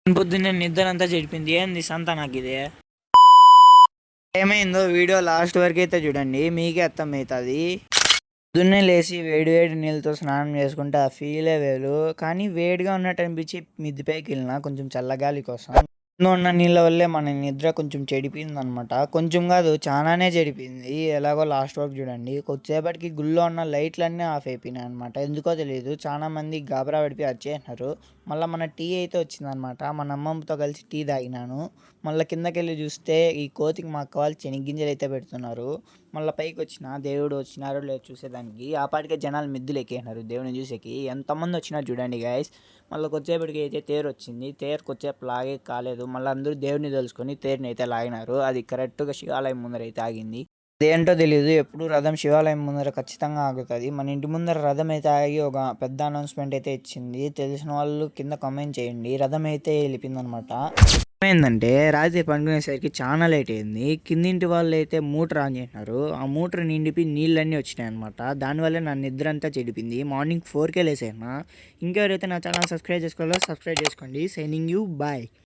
పొద్దున్నే నిద్రంతా చెడిపింది. ఏంది సంత నాకు ఇది ఏమైందో వీడియో లాస్ట్ వరకు అయితే చూడండి, మీకే అర్థమవుతుంది. పొద్దున్నే లేచి వేడి వేడి నీళ్ళతో స్నానం చేసుకుంటే ఆ ఫీలే వేరు. కానీ వేడిగా ఉన్నట్టు అనిపించి మిద్దిపైకి వెళ్ళిన కొంచెం చల్లగాలి కోసం. కింద ఉన్న నీళ్ళ వల్లే మన నిద్ర కొంచెం చెడిపోయింది అనమాట. కొంచెం కాదు, చాలానే చెడిపోయింది. ఎలాగో లాస్ట్ వరకు చూడండి. కొద్దిసేపటికి గుళ్ళో ఉన్న లైట్లన్నీ ఆఫ్ అయిపోయినాయి అనమాట. ఎందుకో తెలియదు, చాలా మంది గాబరా పడిపోయి వచ్చేసినారు. మళ్ళీ మన టీ అయితే వచ్చిందనమాట. మన అమ్మమ్మతో కలిసి టీ తాగినాను. మళ్ళీ కిందకి వెళ్ళి చూస్తే ఈ కోతికి మా అక్క వాళ్ళు శనగ్గింజలు అయితే పెడుతున్నారు. మళ్ళీ పైకి వచ్చిన దేవుడు వచ్చినారో లేదు చూసేదానికి. ఆ పాటికే జనాలు మిద్దులు ఎక్కేసినారు దేవుని చూసేకి. ఎంతమంది వచ్చినారు చూడండి గైస్. మళ్ళీ కొద్దిసేపటికి అయితే తేరు వచ్చింది. తేరుకు వచ్చేపు లాగే కాలేదు. మళ్ళీ అందరూ దేవుడిని తెలుసుకొని తేరుని అయితే లాగినారు. అది కరెక్ట్గా శివాలయం ముందర అయితే ఆగింది. అదేంటో తెలియదు, ఎప్పుడు రథం శివాలయం ముందర ఖచ్చితంగా ఆగుతుంది. మన ఇంటి ముందర రథం అయితే ఆగి ఒక పెద్ద అనౌన్స్మెంట్ అయితే ఇచ్చింది. తెలిసిన వాళ్ళు కింద కామెంట్ చేయండి. రథం అయితే వెళ్ళిపోయిందనమాట. ఏమైందంటే రాత్రి పడుకునేసరికి చాలా లేట్ అయింది. కిందింటి వాళ్ళు అయితే మోటార్ ఆన్ చేసినారు. ఆ మోటార్ నిండిపి నీళ్ళన్నీ వచ్చినాయి అనమాట. దానివల్ల నా నిద్ర అంతా చెడిపింది. మార్నింగ్ 4కే లేసాను. ఇంకెవరైతే నా ఛానల్ సబ్స్క్రైబ్ చేసుకోవాలో సబ్స్క్రైబ్ చేసుకోండి. Signing you, bye.